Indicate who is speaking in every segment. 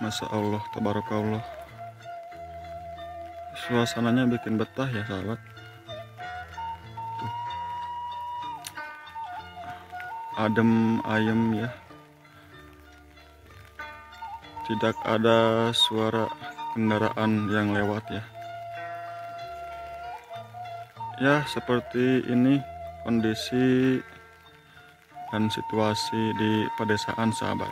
Speaker 1: Masya Allah, tabarakallah. Suasananya bikin betah ya sahabat. Tuh. Adem ayem ya. Tidak ada suara kendaraan yang lewat ya. Ya, seperti ini kondisi dan situasi di pedesaan sahabat.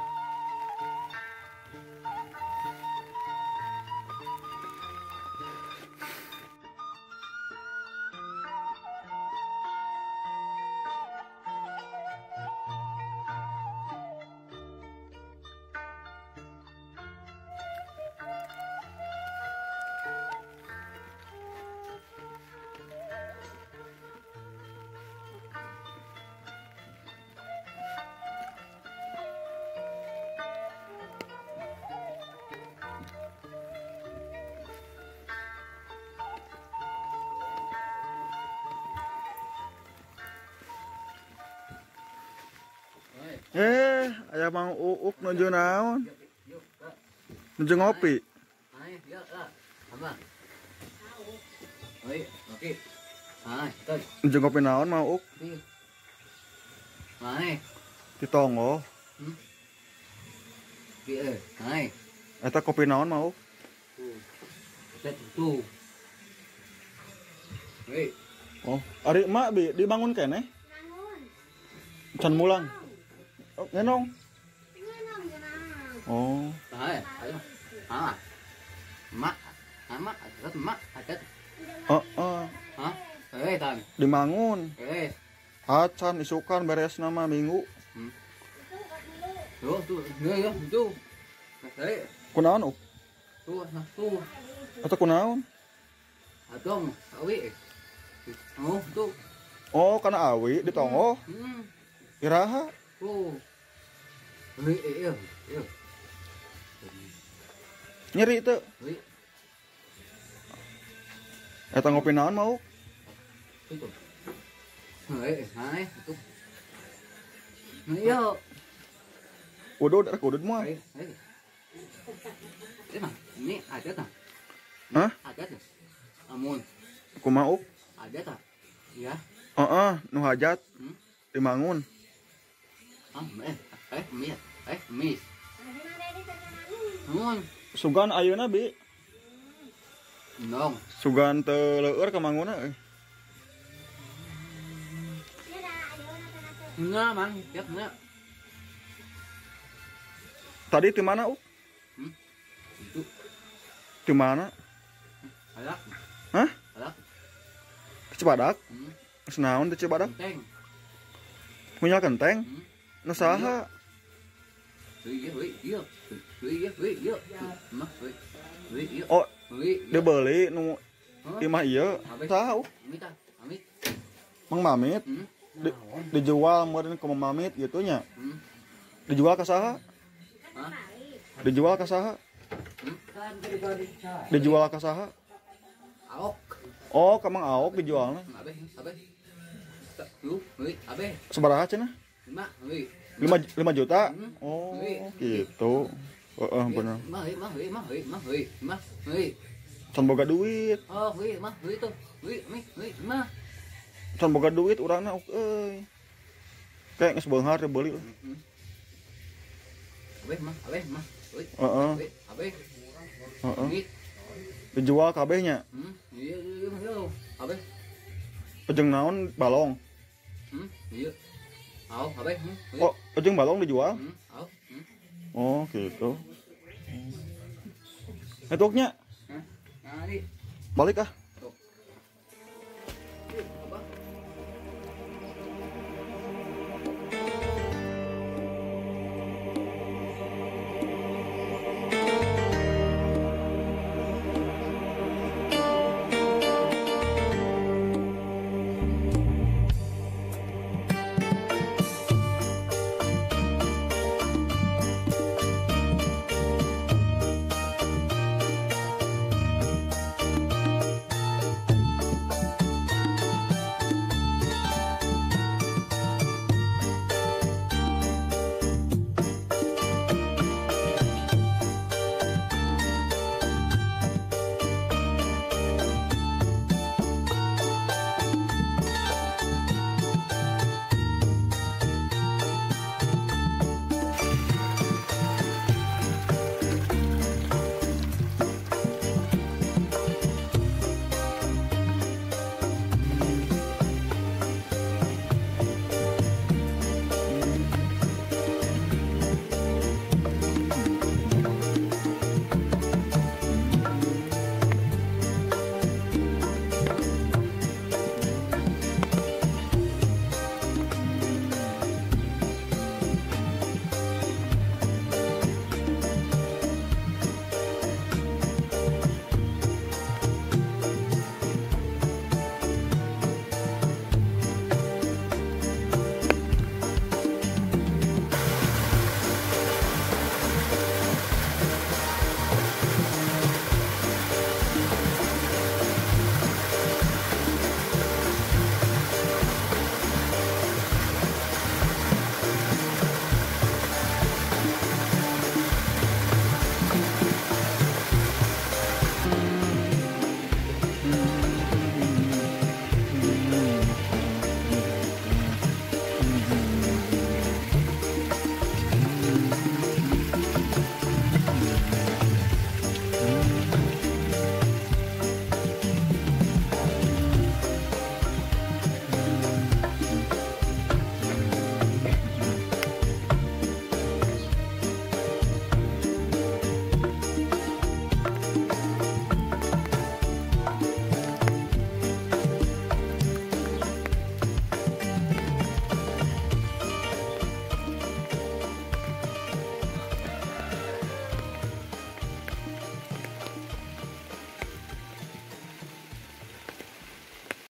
Speaker 1: Aya Mang Uuk nuju naon? Nuju ngopi. Nuju ngopi naon Mang Uuk? Di Tonggo. Eta kopi naon Mang Uuk? Oh, ari emak bi dibangun keneh? Can mulang. Oh, ngenong. Oh. Dimangun. Acan isukan beres nama minggu. Kunaon Uk? Atau kunaon? Oh, karena awi di Tonggo. Iraha. Nyeri itu. Eta ngopi naon mau? Udud mah.
Speaker 2: Ini ada tak?
Speaker 1: Hah?
Speaker 2: Ada tak? Amun.
Speaker 1: Kumaha Uk?
Speaker 2: Ada tak? Ya.
Speaker 1: Nu hajat. Dimangun.
Speaker 2: Mis. Amun.
Speaker 1: Sugan ayeuna bi.
Speaker 2: Nong.
Speaker 1: Sugan teu leueur ka manguna euy.
Speaker 2: Enggak, Mang. Ya, enggak.
Speaker 1: Tadi di mana Uk?
Speaker 2: Itu.
Speaker 1: Di mana?
Speaker 2: Alak.
Speaker 1: Hah?
Speaker 2: Alak.
Speaker 1: Di Cibadak? Senaon di Cibadak?
Speaker 2: Kenteng.
Speaker 1: Punya kenteng? Nu saha? Oh, dibeli nu imah ieu. Saha Uk? Mang Mamit. Dijual meureun ke Mang Mamit gitu nya. Dijual ka saha? Dijual ka saha? Dijual ka saha?
Speaker 2: Aok.
Speaker 1: Oh, ka Mang Aok dijualna. Sabaraha cenah? 5 juta? Oh, gitu. Heeh, bener. Can boga duit. Can boga duit urangna Uk euy. Kayak geus beunghar teh beuli. Heeh. Dijual kabehnya. Ejeng naon balong? Oh, ejeng balong dijual? Oh, gitu. Etuknya. Balik ah.